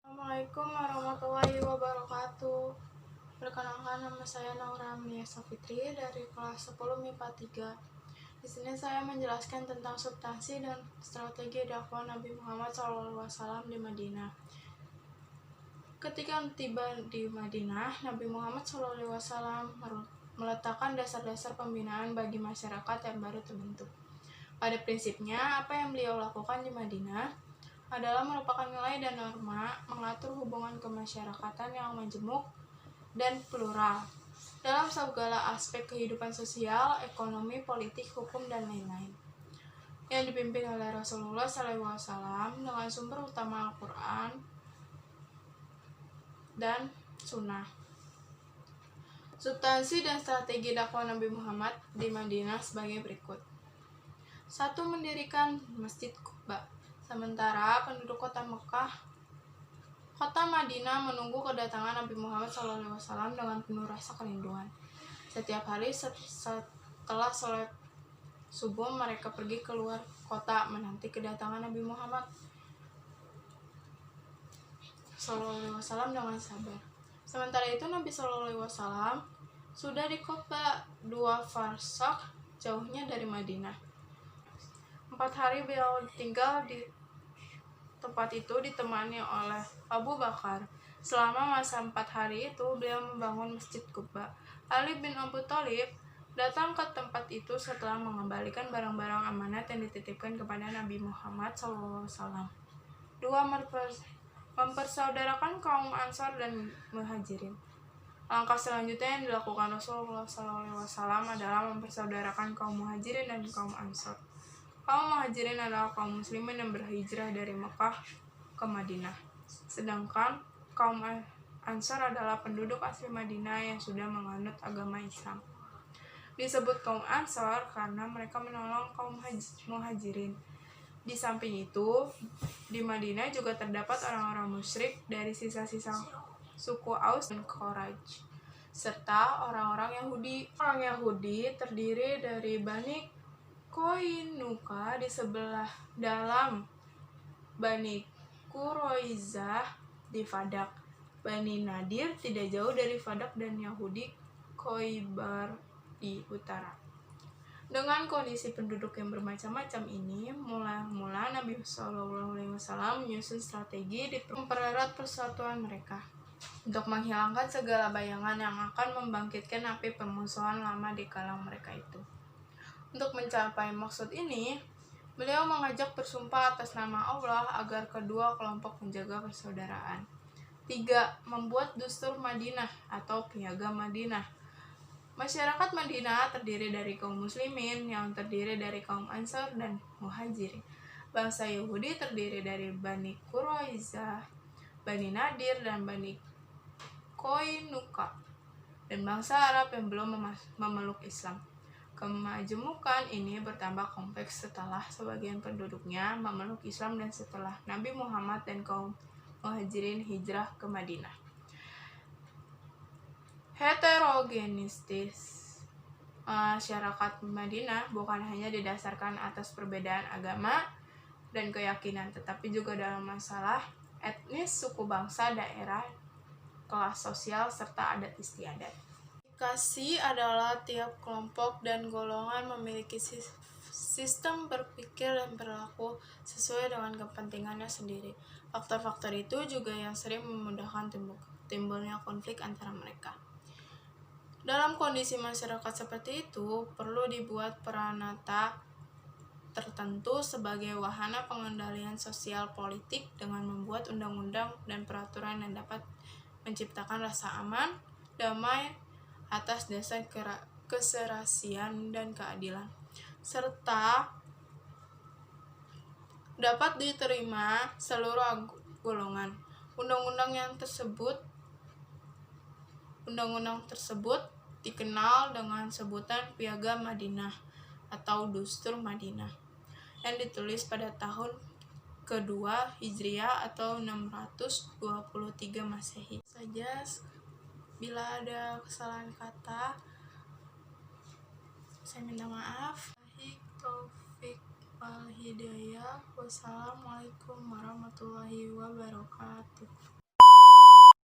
Assalamualaikum warahmatullahi wabarakatuh. Perkenalkan, nama saya Naura Amniasa Fitri dari kelas 10 MIPA 3. Di sini saya menjelaskan tentang substansi dan strategi dakwah Nabi Muhammad SAW di Madinah. Ketika tiba di Madinah, Nabi Muhammad SAW meletakkan dasar-dasar pembinaan bagi masyarakat yang baru terbentuk. Pada prinsipnya, apa yang beliau lakukan di Madinah adalah merupakan nilai dan norma mengatur hubungan kemasyarakatan yang majemuk dan plural dalam segala aspek kehidupan sosial, ekonomi, politik, hukum, dan lain-lain, yang dipimpin oleh Rasulullah SAW dengan sumber utama Al-Quran dan Sunnah. Substansi dan strategi dakwah Nabi Muhammad di Madinah sebagai berikut. 1. Mendirikan Masjid Quba. Sementara penduduk kota Madinah menunggu kedatangan Nabi Muhammad SAW dengan penuh rasa kerinduan. Setiap hari setelah sholat subuh, mereka pergi keluar kota menanti kedatangan Nabi Muhammad SAW dengan sabar. Sementara itu Nabi SAW sudah di Quba, 2 farsak jauhnya dari Madinah. 4 hari beliau tinggal di tempat itu ditemani oleh Abu Bakar. Selama masa 4 hari itu, beliau membangun Masjid Quba. Ali bin Abi Thalib datang ke tempat itu setelah mengembalikan barang-barang amanat yang dititipkan kepada Nabi Muhammad SAW. 2. Mempersaudarakan kaum Ansar dan Muhajirin. Langkah selanjutnya yang dilakukan Rasulullah SAW adalah mempersaudarakan kaum Muhajirin dan kaum Ansar. Kaum Muhajirin adalah kaum muslimin yang berhijrah dari Mekah ke Madinah, sedangkan kaum Ansar adalah penduduk asli Madinah yang sudah menganut agama Islam. Disebut kaum Ansar karena mereka menolong kaum Muhajirin. Di samping itu, di Madinah juga terdapat orang-orang musyrik dari sisa-sisa suku Aus dan Khazraj, serta orang-orang Yahudi. Orang Yahudi terdiri dari Bani Qainuqa di sebelah dalam, Bani Quraizah di Fadak, Bani Nadir tidak jauh dari Fadak, dan Yahudi Khaybar di utara. Dengan kondisi penduduk yang bermacam-macam ini, mula-mula Nabi SAW menyusun strategi di mempererat persatuan mereka untuk menghilangkan segala bayangan yang akan membangkitkan api permusuhan lama di kalangan mereka itu. Untuk mencapai maksud ini, beliau mengajak bersumpah atas nama Allah agar kedua kelompok menjaga persaudaraan. 3. Membuat Dustur Madinah atau Piagam Madinah. Masyarakat Madinah terdiri dari kaum muslimin yang terdiri dari kaum Ansar dan Muhajirin. Bangsa Yahudi terdiri dari Bani Quraizah, Bani Nadir, dan Bani Qainuqa, dan bangsa Arab yang belum memeluk Islam. Kemajemukan ini bertambah kompleks setelah sebagian penduduknya memeluk Islam dan setelah Nabi Muhammad dan kaum Muhajirin hijrah ke Madinah. Heterogenistis masyarakat Madinah bukan hanya didasarkan atas perbedaan agama dan keyakinan, tetapi juga dalam masalah etnis, suku bangsa, daerah, kelas sosial, serta adat istiadat. Indikasi adalah tiap kelompok dan golongan memiliki sistem berpikir dan berlaku sesuai dengan kepentingannya sendiri. Faktor-faktor itu juga yang sering memudahkan timbulnya konflik antara mereka. Dalam kondisi masyarakat seperti itu, perlu dibuat peranata tertentu sebagai wahana pengendalian sosial politik dengan membuat undang-undang dan peraturan yang dapat menciptakan rasa aman, damai, atas dasar keserasian dan keadilan, serta dapat diterima seluruh golongan. Undang-undang tersebut dikenal dengan sebutan Piagam Madinah atau Dustur Madinah, yang ditulis pada tahun kedua Hijriah atau 623 Masehi. Saja, bila ada kesalahan kata, saya minta maaf. Taufik wal hidayah. Wassalamualaikum warahmatullahi wabarakatuh.